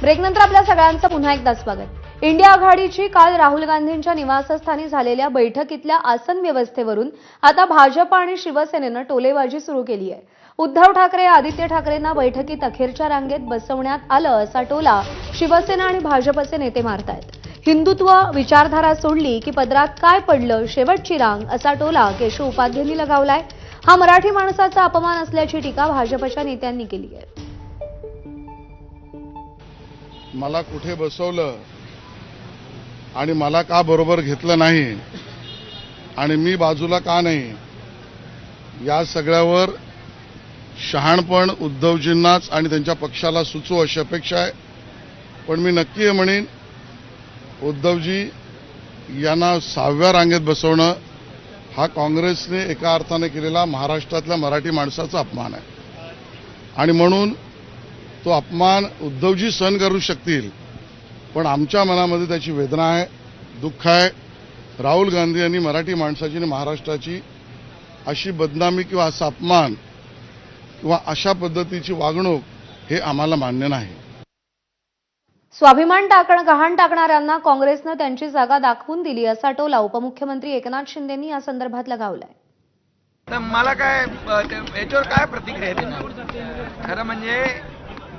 ब्रेकनंतर आपल्या सगळ्यांचं पुन्हा एकदा स्वागत। इंडिया आघाडीची काल राहुल गांधींच्या निवासस्थानी झालेल्या बैठकीतल्या आसन व्यवस्थेवरून आता भाजप आणि शिवसेनेनं टोलेबाजी सुरू केली आहे। उद्धव ठाकरे आदित्य ठाकरेंना बैठकीत अखेरच्या रांगेत बसवण्यात आलं असा टोला शिवसेना आणि भाजपचे नेते मारतायत। हिंदुत्व विचारधारा सोडली की पदरात काय पडलं शेवटची रांग असा टोला केशव उपाध्यायांनी लगावलाय। हा मराठी माणसाचा अपमान असल्याची टीका भाजपच्या नेत्यांनी केली आहे। मला कुठे बसवलं आणि मला का बरोबर घेतलं नाही आणि मी बाजूला का नाही, या सगळ्यावर शहाणपण उद्धवजींनाच आणि त्यांच्या पक्षाला सुचो अशी अपेक्षा आहे। पण मी नक्की म्हणेन, उद्धवजी यांना 6व्या रांगेत बसवणं हा काँग्रेसने एका अर्थाने केलेला महाराष्ट्रातल्या मराठी माणसाचा अपमान आहे आणि म्हणून तो अपमान उद्धवजी सहन करू शकतील, पण आमच्या मनामध्ये त्याची वेदना आहे, दुःख आहे। राहुल गांधी यांनी मराठी माणसाची आणि महाराष्ट्राची अशी बदनामी किंवा असा अपमान किंवा अशा पद्धतीची वागणूक हे आम्हाला मान्य नाही। स्वाभिमान गहाण टाकणाऱ्यांना काँग्रेसनं त्यांची जागा दाखवून दिली असा टोला उपमुख्यमंत्री एकनाथ शिंदेंनी या संदर्भात लगावलाय। तर मला काय याच्यावर काय प्रतिक्रिया देणार? खरं म्हणजे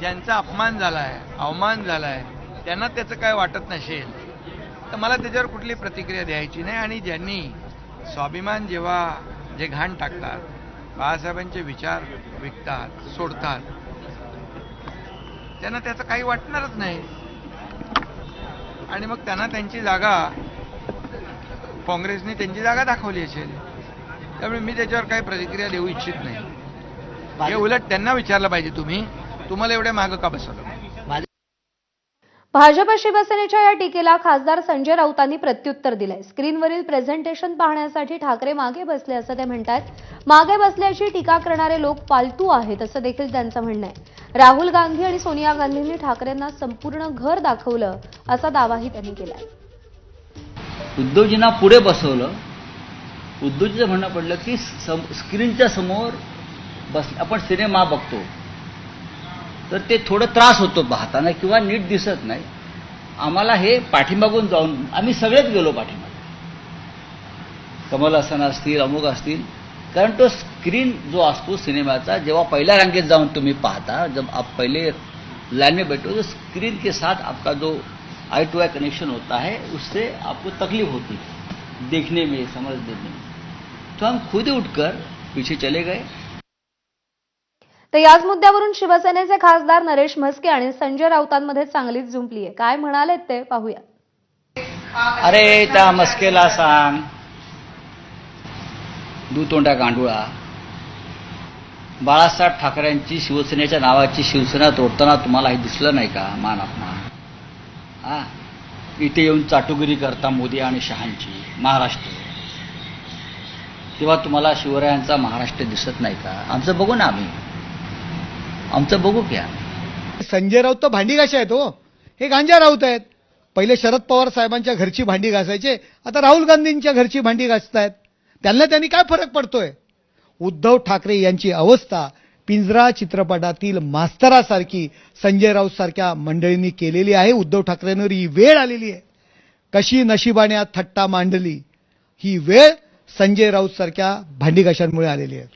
ज्यांचा अपमान झालाय, अवमान झालाय, त्यांना त्याचं काय वाटत नसेल तर मला त्याच्यावर कुठली प्रतिक्रिया द्यायची नाही। आणि ज्यांनी स्वाभिमान जेव्हा जे घाण टाकतात, बाळासाहेबांचे विचार विकतात, सोडतात, त्यांना त्याचं काही वाटणारच नाही आणि मग त्यांना त्यांची जागा, काँग्रेसने त्यांची जागा दाखवली असेल, त्यामुळे मी त्याच्यावर काही प्रतिक्रिया देऊ इच्छित नाही। हे उलट त्यांना विचारलं पाहिजे, तुम्हाला एवढ्या मागं का बसवलं? भाजप शिवसेनेच्या या टीकेला खासदार संजय राऊतांनी प्रत्युत्तर दिलंय। स्क्रीनवरील प्रेझेंटेशन पाहण्यासाठी ठाकरे मागे बसले असं ते म्हणतात। मागे बसल्याची टीका करणारे लोक फालतू आहेत असं देखील त्यांचं म्हणणं आहे। राहुल गांधी आणि सोनिया गांधींनी ठाकरेंना संपूर्ण घर दाखवलं असा दावाही त्यांनी केलाय। उद्धवजींना पुढे बसवलं। उद्धवजीचं म्हणणं पडलं की स्क्रीनच्या समोर आपण सिनेमा बघतो तर ते थोडं त्रास होतो पाहताना किंवा नीट दिसत नाही। आम्हाला हे पाठीमागून जाऊन आम्ही सगळेच गेलो पाठीमागे, कमल हसन असतील, अमुक असतील, कारण तो स्क्रीन जो असतो सिनेमाचा, जेव्हा पहिल्या रांगेत जाऊन तुम्ही पाहता, जब आप पहले लाइन में बैठो तो स्क्रीन के साथ आपका जो आई टू आई कनेक्शन होता है उससे आपको तकलीफ होती है देखने में, समझने में। तो हम खुद ही उठकर पीछे चले गए। तर याच मुद्द्यावरून शिवसेनेचे खासदार नरेश म्हस्के आणि संजय राऊतांमध्ये चांगलीच जुंपली आहे। काय म्हणालेत ते पाहूया। अरे त्या म्हस्केला सांग, दुतोंड्या गांडुळा, बाळासाहेब ठाकरेंची शिवसेनेच्या नावाची शिवसेना तोडताना तुम्हाला हे दिसलं नाही का? मान अपमान इथे येऊन चाटुगिरी करता मोदी आणि शहांची महाराष्ट्र, तेव्हा तुम्हाला शिवरायांचा महाराष्ट्र दिसत नाही का? आमचं बघू ना, आमचं बघू क्या? संजय राऊत तर भांडी घासे आहेत हो, हे गांजा राऊत आहेत। पहिले शरद पवार साहेबांच्या घरची भांडी घासायचे, आता राहुल गांधींच्या घरची भांडी घासतायत। त्यांनी काय फरक पडतोय? उद्धव ठाकरे यांची अवस्था पिंजरा चित्रपटातील मास्तरासारखी संजय राऊत सारख्या मंडळींनी केलेली आहे। उद्धव ठाकरेंवर ही वेळ आलेली आहे। कशी नशिबाने थट्टा मांडली, ही वेळ संजय राऊत सारख्या भांडी घाशांमुळे आलेली आहे।